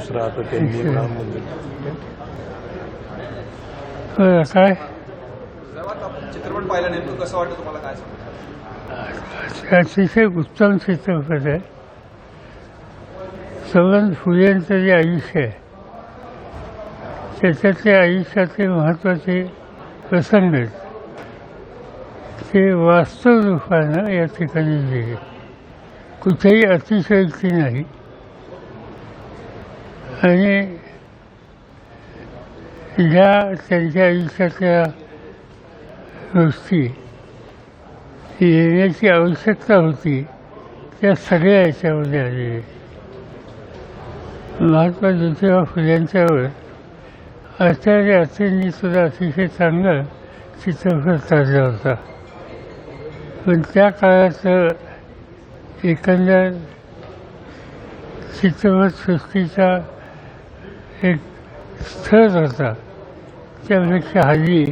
दुसरा आता त्यांनी राम मंदिर काय चित्रपट पाहिला नेमकं कसं वाटतं तुम्हाला, काय सांगता? अतिशय उत्तम चित्रपट आहे. सावंत फुलेंचं जे आयुष्य आहे त्याच्यातले आयुष्यातले महत्त्वाचे प्रसंग आहेत ते वास्तव रूपानं या ठिकाणी दिले. कुठेही अतिशयोक्ती नाही आणि ज्या त्यांच्या आयुष्यातल्या गोष्टी येण्याची आवश्यकता होती त्या सगळ्या याच्यामध्ये आलेल्या. महात्मा ज्योतिबा फुल्यांच्यावर आचार्य अत्रेंनी सुद्धा अतिशय चांगला चित्रपट काढला होता. पण त्या काळाचं एकंदर चित्रपटसृष्टीचा एक स्तर होता त्यापेक्षा हल्ली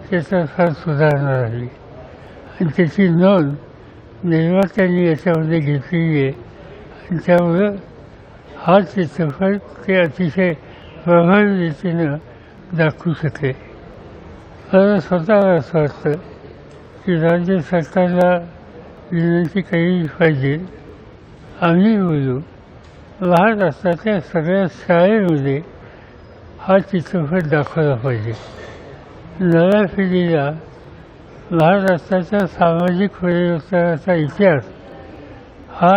त्याच्यात फार सुधारणा झाली आणि त्याची नोंद निर्मात्यांनी याच्यामध्ये घेतलेली आहे. आणि त्यामुळं हा चित्रपट ते अतिशय प्रभावी रीतीनं दाखवू शकेल. मला स्वतःला असं वाटतं की राज्य सरकारला विनंती केली पाहिजे, आम्ही बोलू महाराष्ट्रातल्या सगळ्या शाळेमध्ये हा चित्रपट दाखवला पाहिजे. नव्या पिढीला महाराष्ट्राच्या सामाजिक परिवर्तनाचा इतिहास हा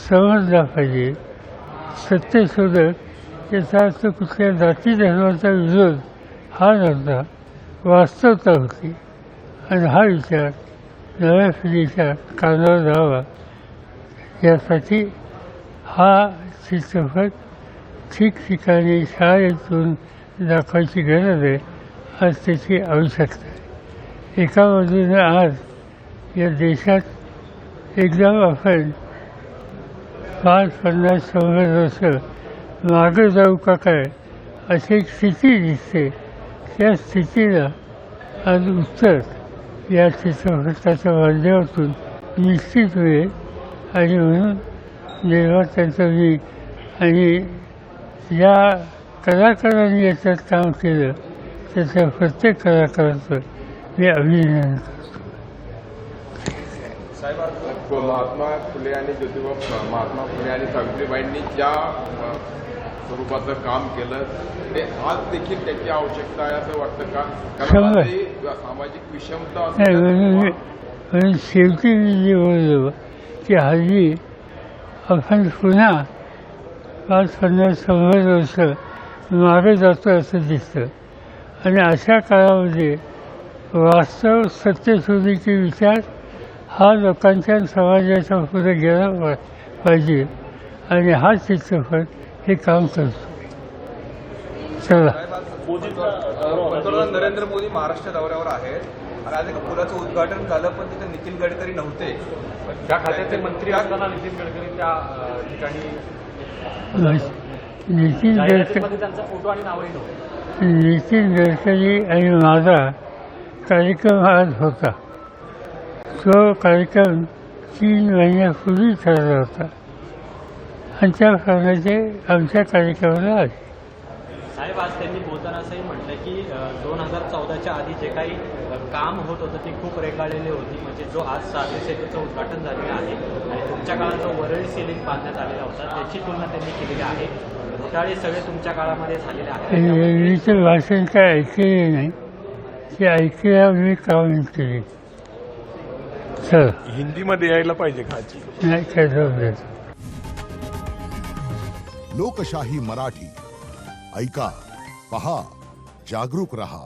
समजला पाहिजे. सत्यशोधक याचा अर्थ कुठल्या जाती धर्माचा विरोध हा नव्हता, वास्तवता होती आणि हा विचार नव्या पिढीच्या कानावर जावा यासाठी हा चित्रपट ठिकठिकाणी शाळेतून दाखवायची गरज आहे. आज त्याची आवश्यकता आहे. एका बाजूने आज या देशात एकदम आपण 50-100 वर्ष मागं जाऊ का काय अशी एक स्थिती दिसते. त्या स्थितीला आज उत्तर या चित्रपटाच्या माध्यमातून निश्चित मिळेल आणि म्हणून निर्मात्यांचं मी आणि ज्या कलाकारांनी याच्यात काम केलं त्याच्या प्रत्येक कलाकाराचं मी अभिनंदन करतो. महात्मा फुले आणि महात्मा फुले आणि सावित्रीबाईंनी ज्या स्वरूपाचं काम केलं ते आज देखील त्याची आवश्यकता आहे असं वाटतं का? कारण सामाजिक विषमता म्हणून शेवटी मी जे बोललो की हल्ली आपण पुन्हा 50-100 वर्ष मागे जातो असं दिसतं आणि अशा काळामध्ये वास्तव सत्यशोधीचे विचार हा लोकांच्या समाजाच्या पुढे गेला पाहिजे आणि हा चित्रपट हे काम करतो. चला. पंतप्रधान नरेंद्र मोदी महाराष्ट्र दौऱ्यावर आहेत आणि आज एका पुलाचं उद्घाटन झालं पण तिथे नितीन गडकरी नव्हते. ज्या खात्याचे मंत्री असताना नितीन गडकरी त्या ठिकाणी नितीन गडकरी आणि माझा कार्यक्रम आज होता. तो कार्यक्रम 3 महिन्यापूर्वी ठरला होता आणि त्याप्रमाणे आमच्या कार्यक्रमाला आले. साहेब आज त्यांनी बोलताना असंही म्हटलं की 2014च्या आधी जे काही काम होत होतं ते खूप रेखाळलेले होती. म्हणजे जो आज साधे सेतूचं उद्घाटन झालेलं आहे आणि तुमच्या काळात जो वरळी सिलिंग बांधण्यात आलेला होता त्याची तुलना त्यांनी केलेली आहे. घोटाळे सगळे तुमच्या काळामध्ये झालेले आहेत. मी तर भाषण काय ऐकले नाही, ते ऐकल्या मी काम केली. चल हिंदीमध्ये यायला पाहिजे का? नाही काय जाऊ. लोकशाही मराठी ऐका, पहा, जागरूक रहा.